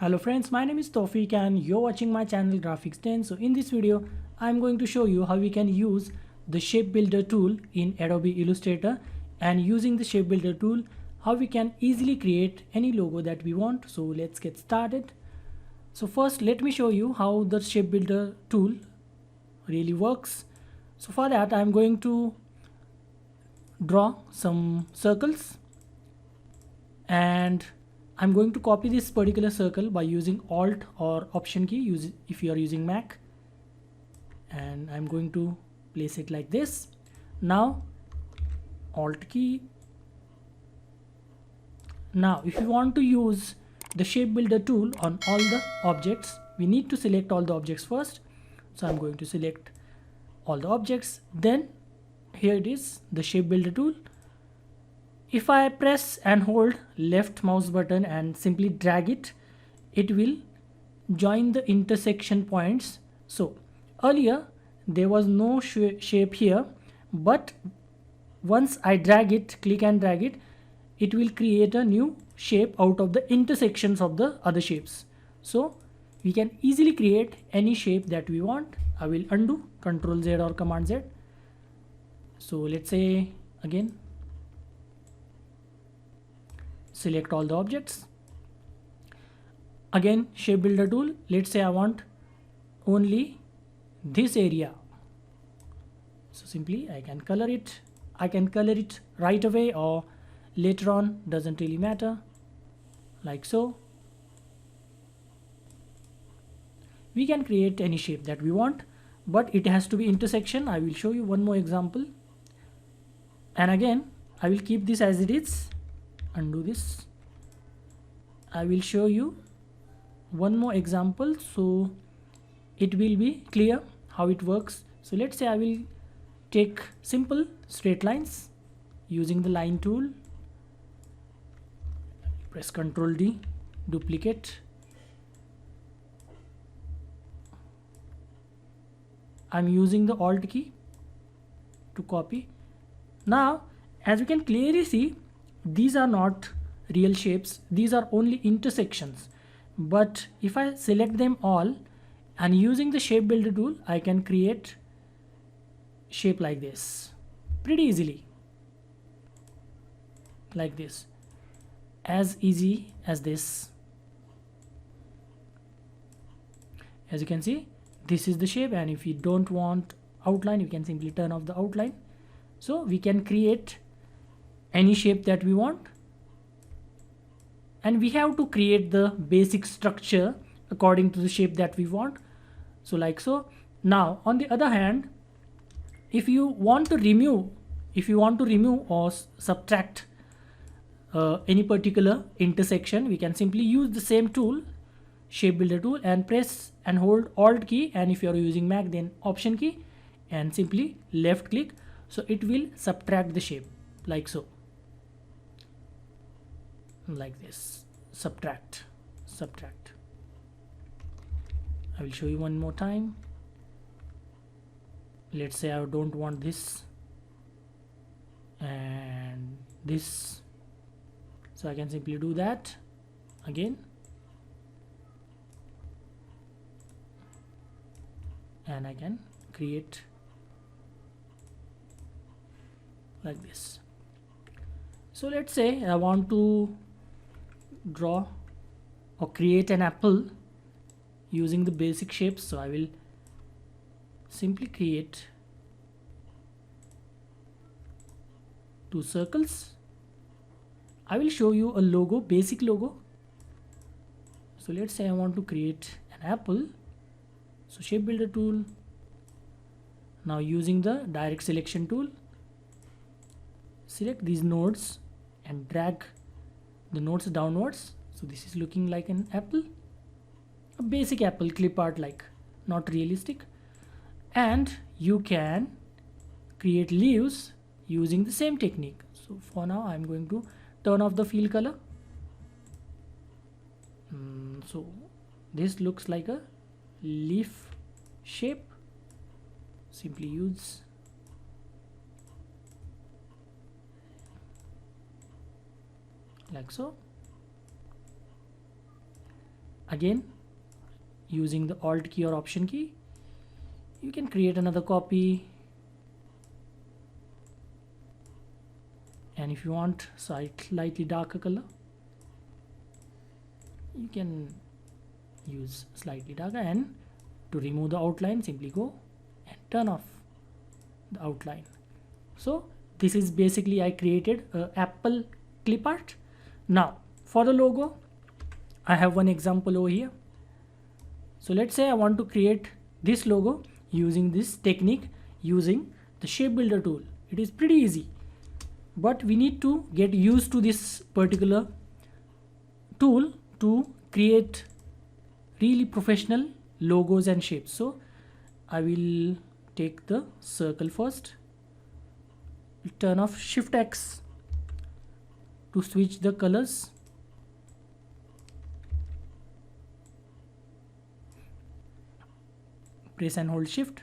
Hello friends, my name is Tofik and you're watching my channel Graphics 10. So in this video, I'm going to show you how we can use the shape builder tool in Adobe Illustrator, and using the shape builder tool, how we can easily create any logo that we want. So let's get started. So first, let me show you how the shape builder tool really works. So for that, I'm going to draw some circles, and I'm going to copy this particular circle by using Alt or Option key if you are using Mac, and I'm going to place it like this. Now Alt key. Now if you want to use the shape builder tool on all the objects, we need to select all the objects first. So I'm going to select all the objects, then here it is, the shape builder tool. If I press and hold left mouse button and simply drag it, it will join the intersection points. So earlier there was no shape here, but once I drag it, click and drag it, it will create a new shape out of the intersections of the other shapes. So we can easily create any shape that we want. I will undo, Ctrl Z or Command Z. So let's say again, select all the objects. Again, shape builder tool. Let's say I want only this area. So simply I can color it. I can color it right away or later on, doesn't really matter. Like so. We can create any shape that we want, but it has to be intersection. I will show you one more example. And again, I will keep this as it is. Undo this. I will show you one more example so it will be clear how it works. So let's say I will take simple straight lines using the line tool. Press Ctrl D, duplicate. I'm using the Alt key to copy. Now, as you can clearly see, these are not real shapes, these are only intersections. But if I select them all and using the shape builder tool, I can create shape like this pretty easily, like this, as easy as this. As you can see, this is the shape, and if you don't want outline, you can simply turn off the outline. So we can create any shape that we want, and we have to create the basic structure according to the shape that we want. So like so. Now on the other hand, if you want to remove or subtract any particular intersection, we can simply use the same tool, shape builder tool, and press and hold Alt key, and if you are using Mac, then Option key, and simply left click. So it will subtract the shape like so, like this. Subtract. I will show you one more time. Let's say I don't want this and this, so I can simply do that again, and I can create like this. So let's say I want to draw or create an apple using the basic shapes. So I will simply create two circles. I will show you a logo, basic logo. So let's say I want to create an apple. So shape builder tool. Now using the direct selection tool, select these nodes and drag the nodes downwards. So this is looking like an apple, a basic apple clip art, like not realistic. And you can create leaves using the same technique. So for now I'm going to turn off the fill color. So this looks like a leaf shape. Simply use like so. Again, using the Alt key or Option key, you can create another copy, and if you want slightly darker color, you can use slightly darker. And to remove the outline, simply go and turn off the outline. So this is basically I created a Apple clip art. Now for the logo, I have one example over here. So let's say I want to create this logo using this technique, using the shape builder tool. It is pretty easy, but we need to get used to this particular tool to create really professional logos and shapes. So I will take the circle first, turn off Shift X to switch the colors, press and hold Shift.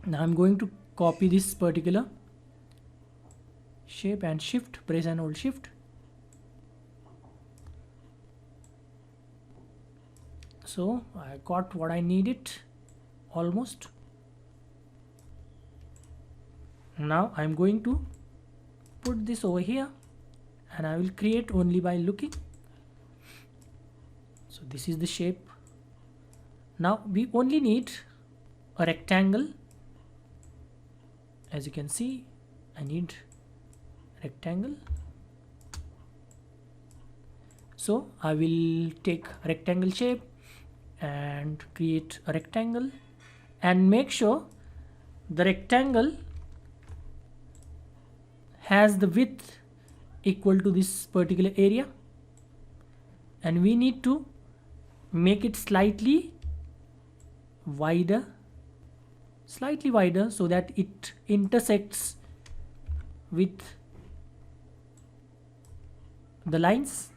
Now I'm going to copy this particular shape and Shift, press and hold Shift. So I got what I needed almost. Now I'm going to put this over here, and I will create only by looking. So this is the shape. Now we only need a rectangle. As you can see, I need rectangle. So I will take rectangle shape and create a rectangle, and make sure the rectangle has the width equal to this particular area, and we need to make it slightly wider so that it intersects with the lines.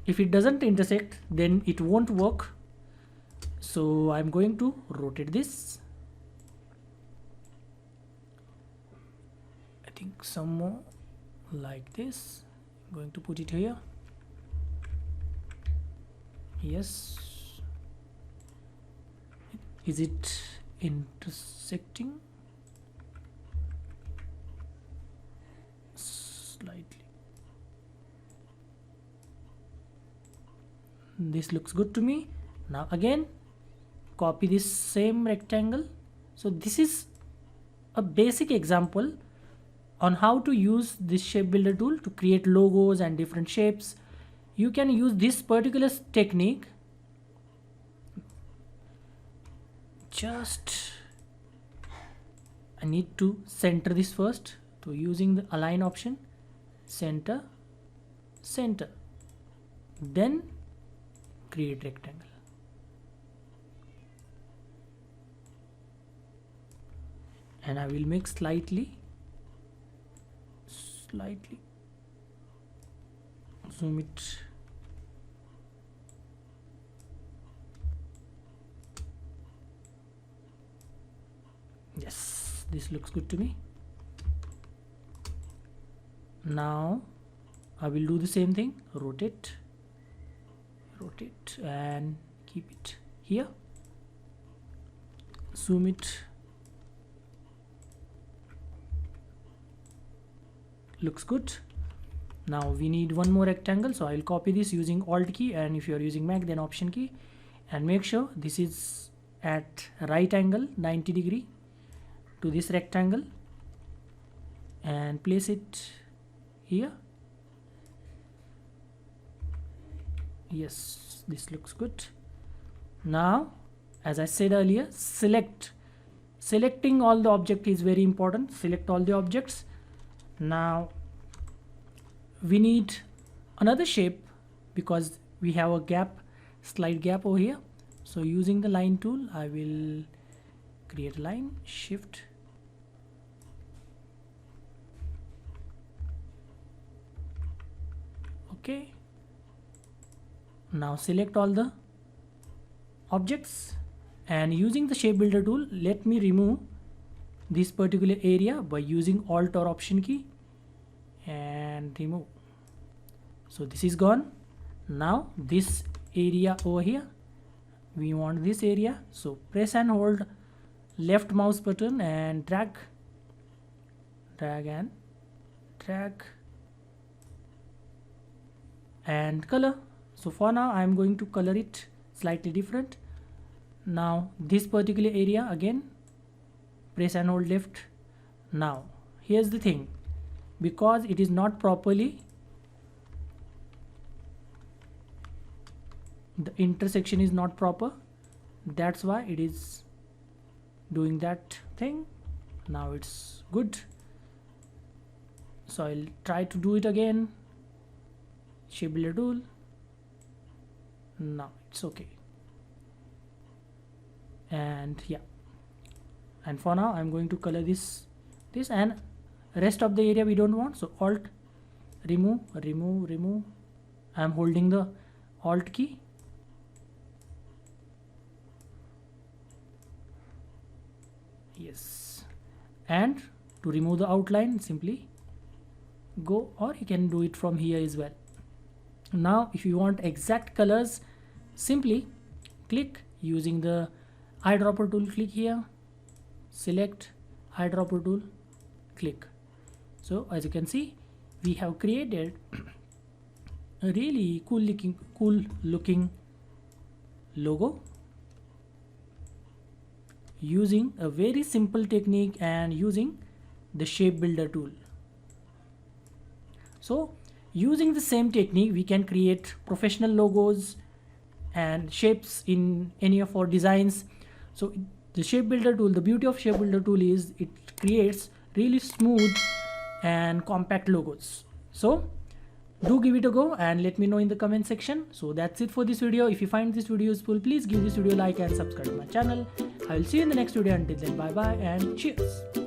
If it doesn't intersect, then it won't work. So I'm going to rotate this. I think some more like this. I'm going to put it here. Yes. Is it intersecting? Slightly. This looks good to me. Now again, copy this same rectangle. So this is a basic example on how to use this shape builder tool to create logos and different shapes. You can use this particular technique. Just I need to center this first. So using the align option, center, then create rectangle. And I will make slightly zoom it. Yes, this looks good to me. Now I will do the same thing, rotate and keep it here, zoom it. Looks good. Now we need one more rectangle, so I will copy this using Alt key, and if you are using Mac, then Option key, and make sure this is at right angle 90 degree to this rectangle, and place it here. Yes, this looks good. Now, as I said earlier, selecting all the object is very important. Select all the objects. Now we need another shape because we have a gap, slight gap over here. So using the line tool, I will create a line, Shift, okay. Now select all the objects, and using the shape builder tool, let me remove this particular area by using Alt or Option key and remove. So this is gone. Now this area over here, we want this area, so press and hold left mouse button and drag and color. So for now I am going to color it slightly different. Now this particular area, again press and hold left. Now here's the thing, because it is not properly, the intersection is not proper, that's why it is doing that thing. Now it's good, so I'll try to do it again. Shape builder tool. Now it's okay. And yeah, and for now I'm going to color this and rest of the area we don't want, so alt remove. I'm holding the alt key. Yes, and to remove the outline, simply go, or you can do it from here as well. Now if you want exact colors, simply click using the eyedropper tool, click here, select eyedropper tool, click. So as you can see, we have created a really cool looking logo using a very simple technique and using the shape builder tool. So using the same technique, we can create professional logos and shapes in any of our designs. So the shape builder tool, the beauty of shape builder tool is it creates really smooth and compact logos. So do give it a go and let me know in the comment section. So that's it for this video. If you find this video useful, please give this video a like and subscribe to my channel. I will see you in the next video. Until then, bye bye and cheers.